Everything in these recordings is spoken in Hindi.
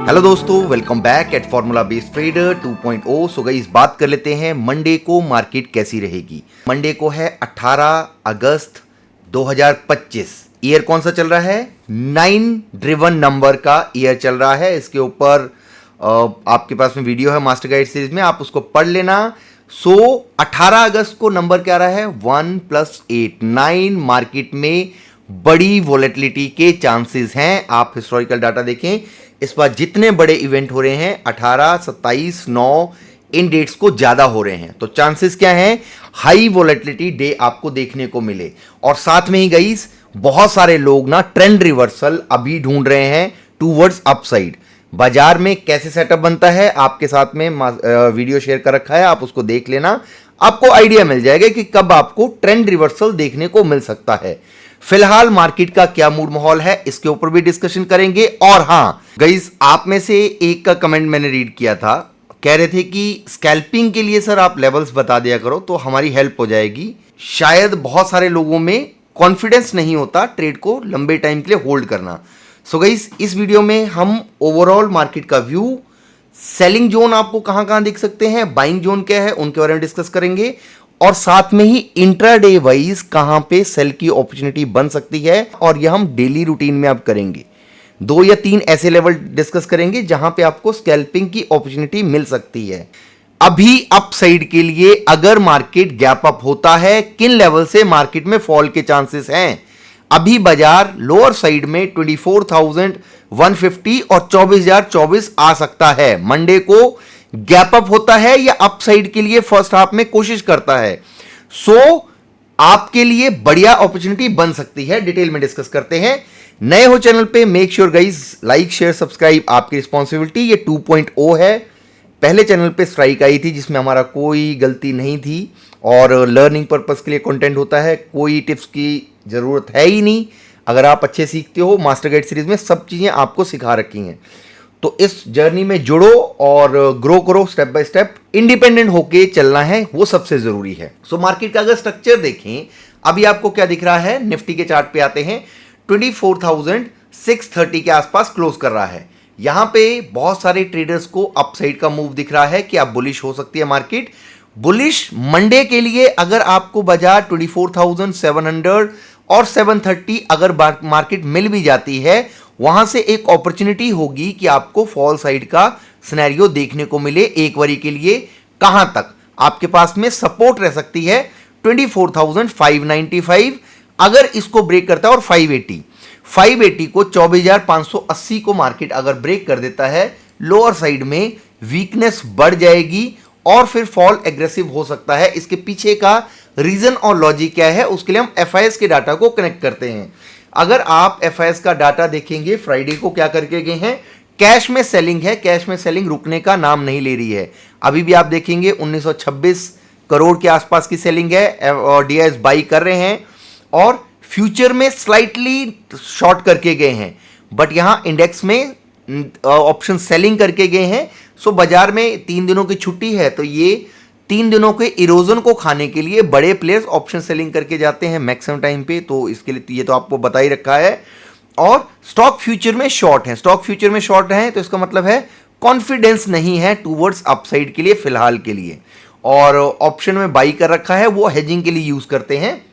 हेलो दोस्तों, welcome back at formula based trader 2.0। So guys, बात कर लेते हैं मंडे को मार्केट कैसी रहेगी। मंडे को है 18 अगस्त 2025। ईयर कौन सा चल रहा है? 9 ड्रिवन नंबर का ईयर चल रहा है। इसके ऊपर आपके पास में वीडियो है मास्टर गाइड सीरीज में, आप उसको पढ़ लेना। 18 अगस्त को नंबर क्या रहा है? 1 + 8 9। मार्केट में बड़ी वॉलेटिलिटी के चांसेस हैं। आप हिस्टोरिकल डाटा देखें, इस बार जितने बड़े इवेंट हो रहे हैं 18, 27, 9 इन डेट्स को ज्यादा हो रहे हैं, तो चांसेस क्या हैं? हाई वॉलेटिलिटी डे आपको देखने को मिले। और साथ में ही गाइस, बहुत सारे लोग ना ट्रेंड रिवर्सल अभी ढूंढ रहे हैं टूवर्ड्स अपसाइड। बाजार में कैसे सेटअप बनता है आपके साथ में वीडियो शेयर कर रखा है, आप उसको देख लेना। आपको आइडिया मिल जाएगा कि कब आपको ट्रेंड रिवर्सल देखने को मिल सकता है। फिलहाल मार्केट का क्या मूड माहौल है, इसके ऊपर भी डिस्कशन करेंगे। और हां गाइस, आप में से एक का कमेंट मैंने रीड किया था, कह रहे थे कि स्कैल्पिंग के लिए सर आप लेवल्स बता दिया करो तो हमारी हेल्प हो जाएगी। शायद बहुत सारे लोगों में कॉन्फिडेंस नहीं होता ट्रेड को लंबे टाइम के लिए होल्ड करना। सो गाइस, इस वीडियो में हम ओवरऑल मार्केट का व्यू, सेलिंग जोन आपको कहां कहां दिख सकते हैं, बाइंग जोन क्या है, उनके बारे में डिस्कस करेंगे। और साथ में ही इंट्राडे वाइज कहां पे सेल की अपॉर्चुनिटी बन सकती है, और यह हम डेली रूटीन में अब करेंगे। 2 या 3 ऐसे लेवल डिस्कस करेंगे जहां पे आपको स्कैल्पिंग की अपॉर्चुनिटी मिल सकती है। अभी अपसाइड के लिए अगर मार्केट गैप अप होता है, किन लेवल से मार्केट में फॉल के चांसेस हैं? अभी बाजार लोअर साइड में 24,150 और 24,024 आ सकता है। मंडे को गैप अप होता है या अपसाइड के लिए फर्स्ट हाफ में कोशिश करता है, आपके लिए बढ़िया अपॉर्चुनिटी बन सकती है। डिटेल में डिस्कस करते हैं। नए हो चैनल पे, make sure guys like share subscribe, आपकी रिस्पॉन्सिबिलिटी। ये 2.0 है। पहले चैनल पे स्ट्राइक आई थी जिसमें हमारा कोई गलती नहीं थी और लर्निंग पर्पस के लिए कंटेंट होता है, कोई टिप्स की जरूरत है ही नहीं। अगर आप अच्छे सीखते हो, मास्टर गाइड सीरीज में सब चीजें आपको सिखा रखी हैं, तो इस जर्नी में जुड़ो और ग्रो करो स्टेप बाय स्टेप। इंडिपेंडेंट होके चलना है, वो सबसे जरूरी है। मार्केट का अगर स्ट्रक्चर देखें, अभी आपको क्या दिख रहा है? निफ्टी के चार्ट पे आते हैं, 24,630 के आसपास क्लोज कर रहा है। यहां पे बहुत सारे ट्रेडर्स को अपसाइड का मूव दिख रहा है कि आप बुलिश हो सकती है मार्केट। बुलिश मंडे के लिए अगर आपको बाजार 24,700 और 730 अगर मार्केट मिल भी जाती है, वहां से एक अपॉर्चुनिटी होगी कि आपको फॉल साइड का सिनेरियो देखने को मिले एक बारी के लिए। कहां तक आपके पास में सपोर्ट रह सकती है? 24,595 अगर इसको ब्रेक करता है, और 580 को 24,580 को मार्केट अगर ब्रेक कर देता है, लोअर साइड में वीकनेस बढ़ जाएगी और फिर फॉल एग्रेसिव हो सकता है। इसके पीछे का रीजन और लॉजिक क्या है, उसके लिए हम एफआईएस के डाटा को कनेक्ट करते हैं। अगर आप एफआईएस का डाटा देखेंगे, फ्राइडे को क्या करके गए हैं? कैश में सेलिंग है, कैश में सेलिंग रुकने का नाम नहीं ले रही है। अभी भी आप देखेंगे 1926 करोड़ के आसपास की सेलिंग है और डीआईएस बाई कर रहे हैं, और फ्यूचर में स्लाइटली शॉर्ट करके गए हैं, बट यहां इंडेक्स में ऑप्शन सेलिंग करके गए हैं। बाजार में 3 दिनों की छुट्टी है, तो ये 3 दिनों के इरोजन को खाने के लिए बड़े प्लेयर्स ऑप्शन सेलिंग करके जाते हैं मैक्सिमम टाइम पे, तो इसके लिए ये तो आपको बता ही रखा है। और स्टॉक फ्यूचर में शॉर्ट है, तो इसका मतलब है कॉन्फिडेंस नहीं है टूवर्ड्स अपसाइड के लिए फिलहाल के लिए। और ऑप्शन में बाई कर रखा है, वो हेजिंग के लिए यूज करते हैं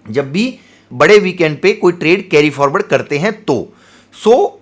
जब भी बड़े वीकेंड पे कोई ट्रेड कैरी फॉरवर्ड करते हैं तो।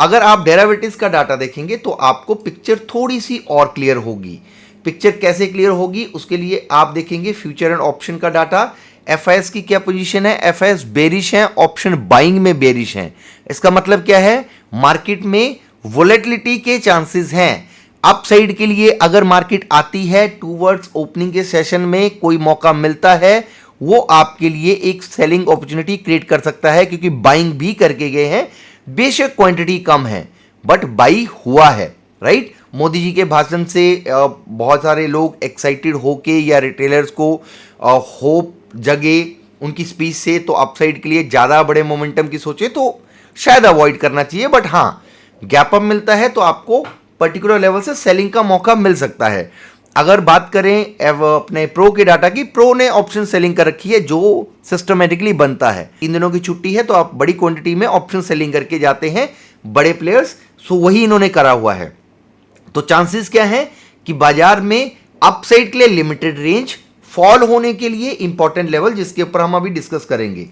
अगर आप डेरिवेटिव्स का डाटा देखेंगे तो आपको पिक्चर थोड़ी सी और क्लियर होगी। पिक्चर कैसे क्लियर होगी, उसके लिए आप देखेंगे फ्यूचर एंड ऑप्शन का डाटा। एफआईएस की क्या पोजीशन है? एफआईएस बेरिश है, ऑप्शन बाइंग में बेरिश है। इसका मतलब क्या है? मार्केट में वोलेटिलिटी के चांसेस हैं। अपसाइड के लिए अगर मार्केट आती है टूवर्ड्स ओपनिंग के सेशन में कोई मौका मिलता है, वो आपके लिए एक सेलिंग अपॉर्चुनिटी क्रिएट कर सकता है, क्योंकि बाइंग भी करके गए हैं। बेशक क्वांटिटी कम है बट बाई हुआ है, राइट? मोदी जी के भाषण से बहुत सारे लोग एक्साइटेड होके, या रिटेलर्स को होप जगे उनकी स्पीच से, तो अपसाइड के लिए ज्यादा बड़े मोमेंटम की सोचे तो शायद अवॉइड करना चाहिए। बट हां, गैप अप मिलता है तो आपको पर्टिकुलर लेवल से सेलिंग का मौका मिल सकता है। अगर बात करें अपने प्रो के डाटा की, प्रो ने ऑप्शन सेलिंग कर रखी है जो सिस्टमेटिकली बनता है। 3 दिनों की छुट्टी है तो आप बड़ी क्वांटिटी में ऑप्शन सेलिंग करके जाते हैं बड़े प्लेयर्स, सो वही इन्होंने करा हुआ है। तो चांसेस क्या है कि बाजार में अपसाइड के लिए लिमिटेड रेंज, फॉल होने के लिए इंपॉर्टेंट लेवल, जिसके ऊपर हम अभी डिस्कस करेंगे।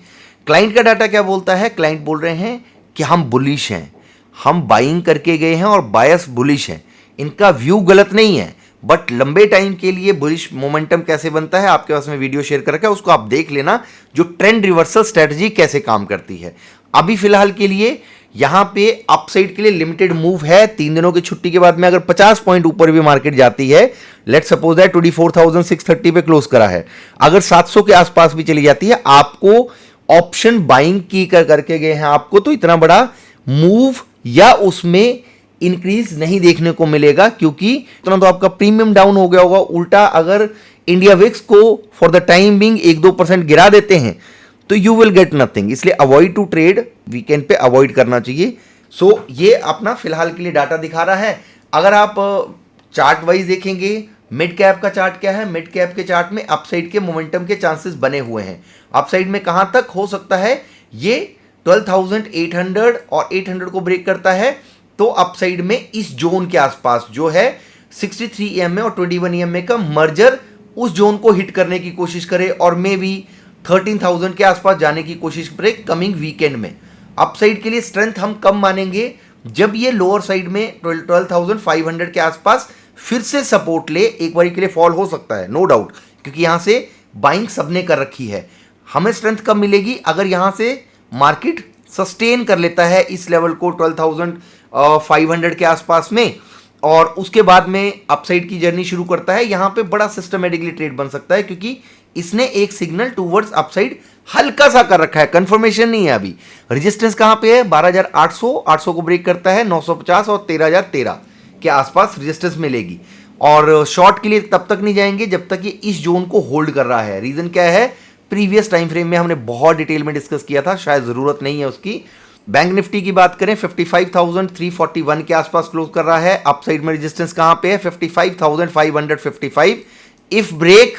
क्लाइंट का डाटा क्या बोलता है? क्लाइंट बोल रहे हैं कि हम बुलिश हैं, हम बाइंग करके गए हैं और बायस बुलिश है। इनका व्यू गलत नहीं है, बट लंबे टाइम के लिए बुलिश मोमेंटम कैसे बनता है, आपके पास में वीडियो शेयर कर रखा है, उसको आप देख लेना, जो ट्रेंड रिवर्सल स्ट्रेटजी कैसे काम करती है। अभी फिलहाल के लिए यहां पे अपसाइड के लिए लिमिटेड मूव है। 3 दिनों की छुट्टी के बाद में अगर 50 पॉइंट ऊपर भी मार्केट जाती है, लेट सपोज दैट 24,630 पे क्लोज करा है, अगर 700 के आसपास भी चली जाती है, आपको ऑप्शन बाइंग की करके गए हैं, आपको तो इतना बड़ा मूव या उसमें इंक्रीज नहीं देखने को मिलेगा, क्योंकि इतना तो आपका प्रीमियम डाउन हो गया होगा। उल्टा अगर इंडिया विक्स को फॉर द टाइम बिंग 1-2% गिरा देते हैं तो यू विल गेट नथिंग। इसलिए अवॉइड टू ट्रेड, वीकेंड पे अवॉइड करना चाहिए। सो ये अपना फिलहाल के लिए डाटा दिखा रहा है। अगर आप चार्ट वाइज देखेंगे, मिड कैप का चार्ट क्या है, मिड कैप के चार्ट में अपसाइड के मोमेंटम के चांसेस बने हुए हैं। अपसाइड में कहां तक हो सकता है? ये 12,800 और 800 को ब्रेक करता है तो अपसाइड में इस जोन के आसपास जो है 63 EMA और 21 EMA का मर्जर, उस जोन को हिट करने की कोशिश करे और मे बी 13,000 के आसपास जाने की कोशिश करे कमिंग वीकेंड में। अपसाइड के लिए स्ट्रेंथ हम कम मानेंगे जब ये लोअर साइड में 12,500 के आसपास फिर से सपोर्ट ले। एक बार के लिए फॉल हो सकता है, नो डाउट, क्योंकि यहां से बाइंग सबने कर रखी है। हमें स्ट्रेंथ कब मिलेगी? अगर यहां से मार्केट सस्टेन कर लेता है इस लेवल को 12,500 के आसपास में, और उसके बाद में अपसाइड की जर्नी शुरू करता है। यहां पे बड़ा सिस्टमेटिकली ट्रेड बन सकता है, क्योंकि इसने एक सिग्नल टूवर्ड्स अपसाइड हल्का सा कर रखा है, कंफर्मेशन नहीं है अभी। रेजिस्टेंस कहां पे है? 12,800, 800 को ब्रेक करता है, 950 और 13,013 के आसपास रेजिस्टेंस मिलेगी। और शॉर्ट के लिए तब तक नहीं जाएंगे जब तक ये इस जोन को होल्ड कर रहा है। रीजन क्या है? प्रीवियस टाइम फ्रेम में हमने बहुत डिटेल में डिस्कस किया था, शायद जरूरत नहीं है उसकी। बैंक निफ्टी की बात करें, 55,341 के आसपास क्लोज कर रहा है। अपसाइड में रेजिस्टेंस कहां पे है? 55,555। इफ ब्रेक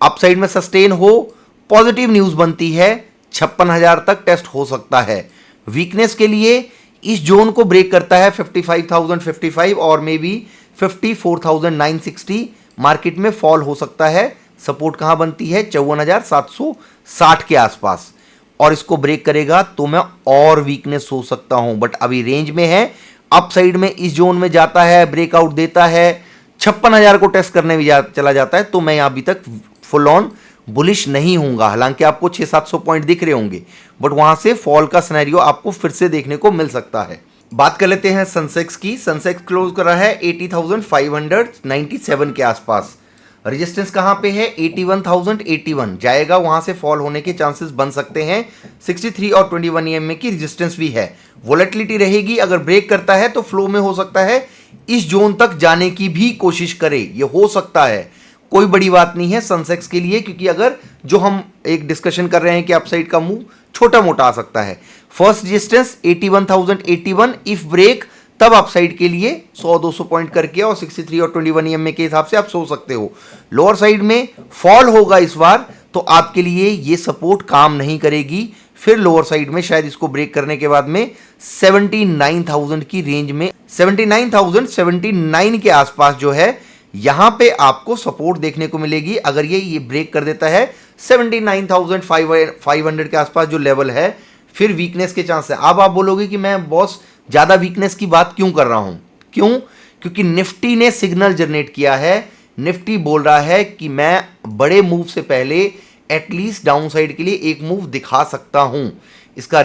अपसाइड में सस्टेन हो, पॉजिटिव न्यूज बनती है, 56,000 तक टेस्ट हो सकता है। वीकनेस के लिए इस जोन को ब्रेक करता है 55,055 और मे बी 54,960 मार्केट में फॉल हो सकता है। सपोर्ट कहां बनती है? 54,760 के आसपास, और इसको ब्रेक करेगा तो मैं और वीकनेस हो सकता हूं, बट अभी रेंज में है। अपसाइड में इस जोन में जाता है, ब्रेकआउट देता है, 56,000 को टेस्ट करने भी चला जाता है, तो मैं अभी तक फुल ऑन बुलिश नहीं हूंगा। हालांकि आपको 600-700 पॉइंट दिख रहे होंगे, बट वहां से फॉल का सिनेरियो आपको फिर से देखने को मिल सकता है। बात कर लेते हैं सेंसेक्स की। सेंसेक्स क्लोज कर रहा है 80,597 के आसपास। रेजिस्टेंस कहां पे है? 81,081 जाएगा, वहां से फॉल होने के चांसेस बन सकते हैं। 63 और 21 EMA की रेजिस्टेंस भी है। वोलेटिलिटी रहेगी, अगर ब्रेक करता है तो फ्लो में हो सकता है इस जोन तक जाने की भी कोशिश करे, ये हो सकता है। कोई बड़ी बात नहीं है सेंसेक्स के लिए, क्योंकि अगर जो हम एक डिस्कशन कर रहे हैं कि अपसाइड का मूव छोटा मोटा आ सकता है। फर्स्ट रेजिस्टेंस 81,081, इफ ब्रेक तब अपसाइड के लिए 100-200 पॉइंट करके और 63 और 21 EMA के हिसाब से आप सो सकते हो। लोअर साइड में फॉल होगा इस बार, तो आपके लिए ये सपोर्ट काम नहीं करेगी। फिर लोअर साइड में शायद इसको ब्रेक करने के बाद में 79,000 की रेंज में, 79,079 के आसपास जो है, यहां पे आपको सपोर्ट देखने को मिलेगी। अगर ये ब्रेक कर देता है 79,500 के आसपास जो लेवल है, फिर वीकनेस के चांस है। अब आप बोलोगे कि मैं बॉस ज्यादा वीकनेस की बात क्यों कर रहा हूं? क्यों? क्योंकि निफ्टी ने सिग्नल जनरेट किया है। निफ्टी बोल रहा है कि मैं बड़े मूव से पहले एटलीस्ट डाउनसाइड के लिए एक मूव दिखा सकता हूं। इसका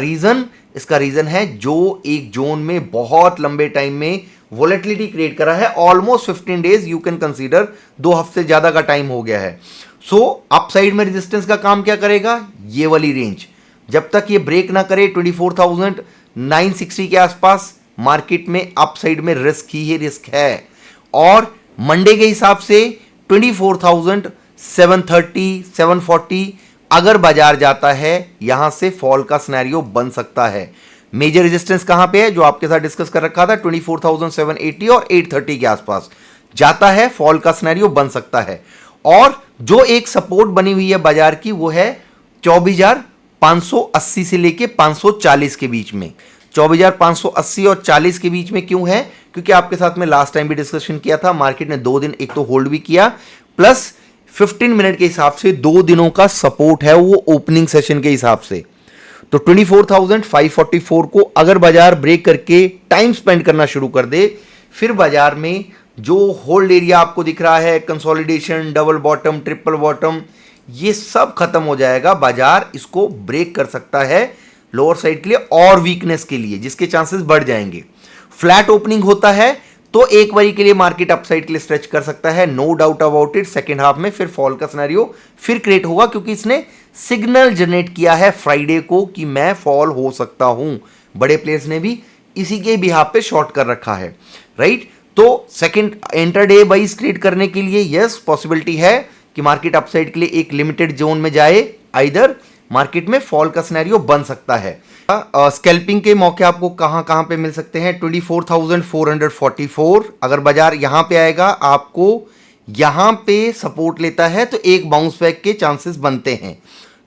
रीजन है जो एक जोन में बहुत लंबे टाइम में वोलेटिलिटी क्रिएट करा है, almost 15 days, you can consider 2 हफ्ते ज्यादा का टाइम हो गया है। सो अपसाइड में रेजिस्टेंस का काम क्या करेगा? ये वाली रेंज जब तक ये ब्रेक ना करे 24,960 के आसपास, मार्केट में अपसाइड में रिस्क ही रिस्क है। और मंडे के हिसाब से 24,730, 740 अगर बाजार जाता है, यहां से फॉल का सिनेरियो बन सकता है। मेजर रेजिस्टेंस कहां पे है जो आपके साथ डिस्कस कर रखा था? 24,780 और 830 के आसपास जाता है, फॉल का सिनेरियो बन सकता है। और जो एक सपोर्ट बनी हुई है बाजार की, वो है 24,580 से लेके 540 के बीच में। 24,580 और 40 के बीच में क्यों है? क्योंकि आपके साथ में लास्ट टाइम भी डिस्कशन किया था, मार्केट ने 2 दिन एक तो होल्ड भी किया, प्लस 15 मिनट के हिसाब से 2 दिनों का सपोर्ट है वो ओपनिंग सेशन के हिसाब से। तो 24,544 को अगर बाजार ब्रेक करके टाइम स्पेंड करना शुरू कर दे, फिर बाजार में जो होल्ड एरिया आपको दिख रहा है, consolidation, double bottom, triple bottom, ये सब खत्म हो जाएगा। बाजार इसको ब्रेक कर सकता है लोअर साइड के लिए और वीकनेस के लिए, जिसके चांसेस बढ़ जाएंगे। फ्लैट ओपनिंग होता है तो एक बारी के लिए मार्केट अपसाइड के लिए स्ट्रेच कर सकता है, no doubt about it. Second half में फिर फॉल का सिनेरियो फिर क्रिएट होगा, क्योंकि इसने सिग्नल जनरेट किया है फ्राइडे को कि मैं फॉल हो सकता हूं। बड़े प्लेयर्स ने भी इसी के बिहाफ पे शॉर्ट कर रखा है, राइट। तो सेकेंड इंटरडे बाइज ट्रेड करने के लिए यस पॉसिबिलिटी है कि मार्केट अपसाइड के लिए एक लिमिटेड जोन में जाए, आइदर मार्केट में फॉल का सिनेरियो बन सकता है। स्कैल्पिंग के मौके आपको कहां पे मिल सकते हैं? 24,444 अगर बाजार यहां पे आएगा, आपको यहां पे सपोर्ट लेता है तो एक बाउंस बैक के चांसेस बनते हैं।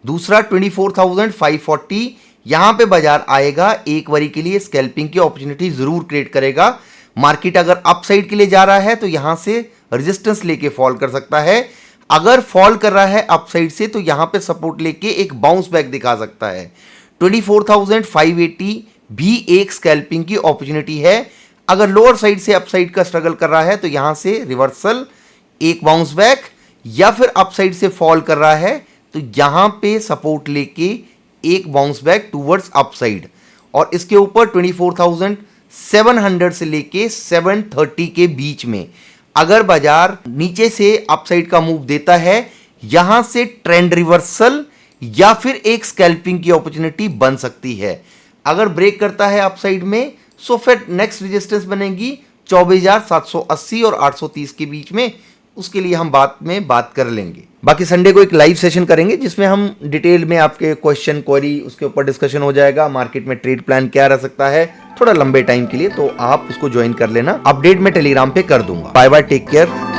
दूसरा 24,540 यहां पे बाजार आएगा, एक बारी के लिए स्कैल्पिंग की अपॉर्चुनिटी जरूर क्रिएट करेगा। मार्केट अगर अपसाइड के लिए जा रहा है तो यहां से रेजिस्टेंस लेके फॉल कर सकता है, अगर फॉल कर रहा है अपसाइड से तो यहां पे सपोर्ट लेके एक बाउंस बैक दिखा सकता है। 24,580 भी एक स्कैल्पिंग की अपॉर्चुनिटी है। अगर लोअर साइड से अपसाइड का स्ट्रगल कर रहा है तो यहां से रिवर्सल, एक बाउंस बैक, या फिर अपसाइड से फॉल कर रहा है तो यहां पे सपोर्ट लेके एक बाउंस बैक टूवर्ड्स अपसाइड। और इसके ऊपर 24,700 से लेके 730 के बीच में अगर बाजार नीचे से अपसाइड का मूव देता है, यहां से ट्रेंड रिवर्सल या फिर एक स्कैल्पिंग की अपॉर्चुनिटी बन सकती है। अगर ब्रेक करता है अपसाइड में, सो फिर नेक्स्ट रेजिस्टेंस बनेगी 24,780 और 830 के बीच में। उसके लिए हम बात कर लेंगे। बाकी संडे को एक लाइव सेशन करेंगे जिसमें हम डिटेल में आपके क्वेश्चन क्वेरी उसके ऊपर डिस्कशन हो जाएगा। मार्केट में ट्रेड प्लान क्या रह सकता है थोड़ा लंबे टाइम के लिए, तो आप उसको ज्वाइन कर लेना। अपडेट मैं टेलीग्राम पे कर दूंगा। Bye bye, take care.